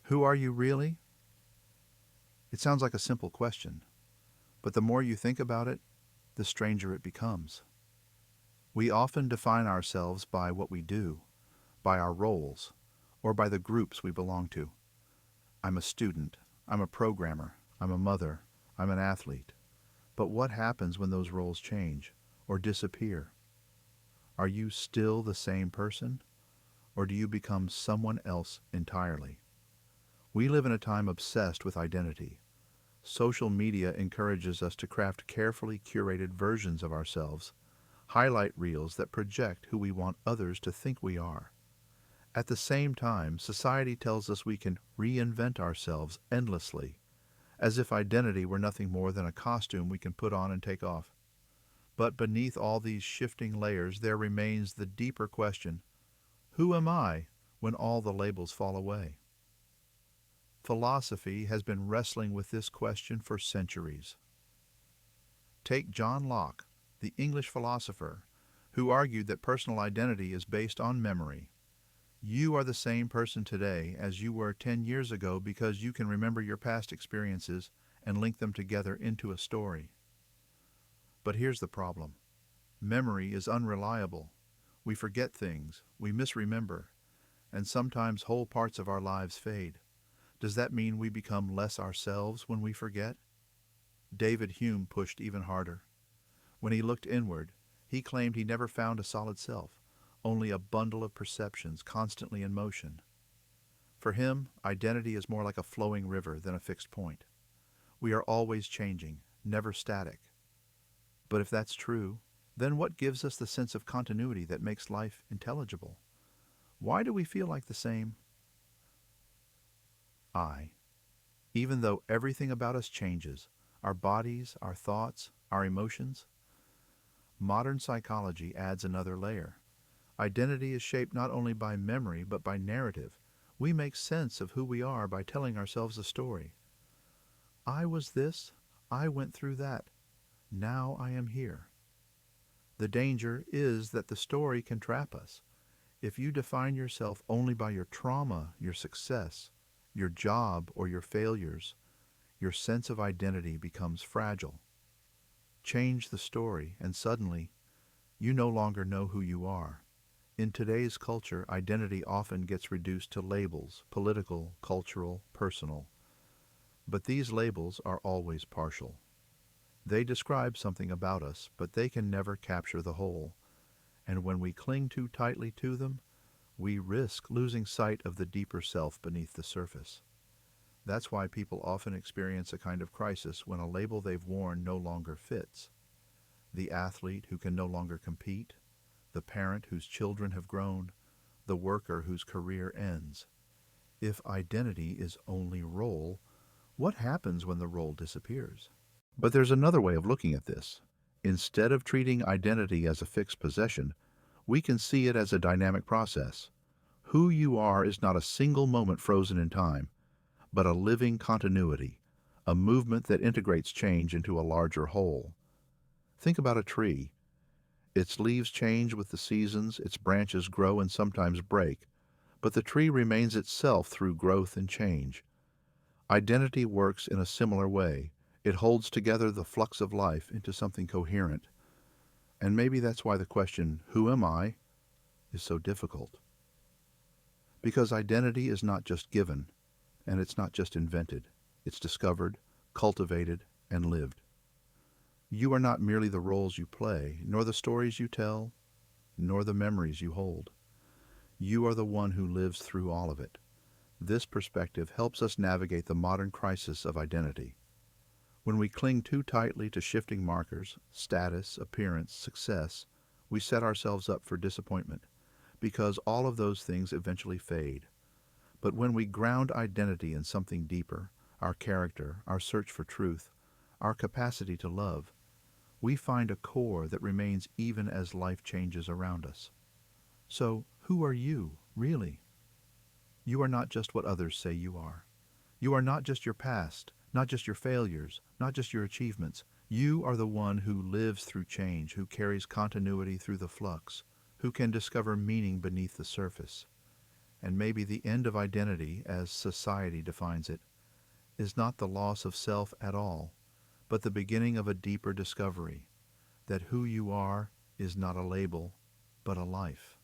Who are you really? It sounds like a simple question, but the more you think about it, the stranger it becomes. We often define ourselves by what we do, by our roles, or by the groups we belong to. I'm a student, I'm a programmer, I'm a mother, I'm an athlete. But what happens when those roles change or disappear? Are you still the same person, or do you become someone else entirely? We live in a time obsessed with identity. Social media encourages us to craft carefully curated versions of ourselves, highlight reels that project who we want others to think we are. At the same time, society tells us we can reinvent ourselves endlessly, as if identity were nothing more than a costume we can put on and take off. But beneath all these shifting layers, there remains the deeper question: who am I when all the labels fall away? Philosophy has been wrestling with this question for centuries. Take John Locke, the English philosopher, who argued that personal identity is based on memory. You are the same person today as you were 10 years ago because you can remember your past experiences and link them together into a story. But here's the problem. Memory is unreliable. We forget things, we misremember, and sometimes whole parts of our lives fade. Does that mean we become less ourselves when we forget? David Hume pushed even harder. When he looked inward, he claimed he never found a solid self, only a bundle of perceptions constantly in motion. For him, identity is more like a flowing river than a fixed point. We are always changing, never static. But if that's true, then what gives us the sense of continuity that makes life intelligible? Why do we feel like the same I? Even though everything about us changes, our bodies, our thoughts, our emotions? Modern psychology adds another layer. Identity is shaped not only by memory, but by narrative. We make sense of who we are by telling ourselves a story. I was this, I went through that, now I am here. The danger is that the story can trap us. If you define yourself only by your trauma, your success, your job, or your failures, your sense of identity becomes fragile. Change the story, and suddenly, you no longer know who you are. In today's culture, identity often gets reduced to labels: political, cultural, personal. But these labels are always partial. They describe something about us, but they can never capture the whole. And when we cling too tightly to them, we risk losing sight of the deeper self beneath the surface. That's why people often experience a kind of crisis when a label they've worn no longer fits. The athlete who can no longer compete, the parent whose children have grown, the worker whose career ends. If identity is only role, what happens when the role disappears? But there's another way of looking at this. Instead of treating identity as a fixed possession, we can see it as a dynamic process. Who you are is not a single moment frozen in time, but a living continuity, a movement that integrates change into a larger whole. Think about a tree. Its leaves change with the seasons, its branches grow and sometimes break, but the tree remains itself through growth and change. Identity works in a similar way. It holds together the flux of life into something coherent. And maybe that's why the question, who am I, is so difficult. Because identity is not just given, and it's not just invented. It's discovered, cultivated, and lived. You are not merely the roles you play, nor the stories you tell, nor the memories you hold. You are the one who lives through all of it. This perspective helps us navigate the modern crisis of identity. When we cling too tightly to shifting markers, status, appearance, success, we set ourselves up for disappointment, because all of those things eventually fade. But when we ground identity in something deeper, our character, our search for truth, our capacity to love, we find a core that remains even as life changes around us. So, who are you, really? You are not just what others say you are. You are not just your past, not just your failures, not just your achievements. You are the one who lives through change, who carries continuity through the flux, who can discover meaning beneath the surface. And maybe the end of identity, as society defines it, is not the loss of self at all, but the beginning of a deeper discovery that who you are is not a label, but a life.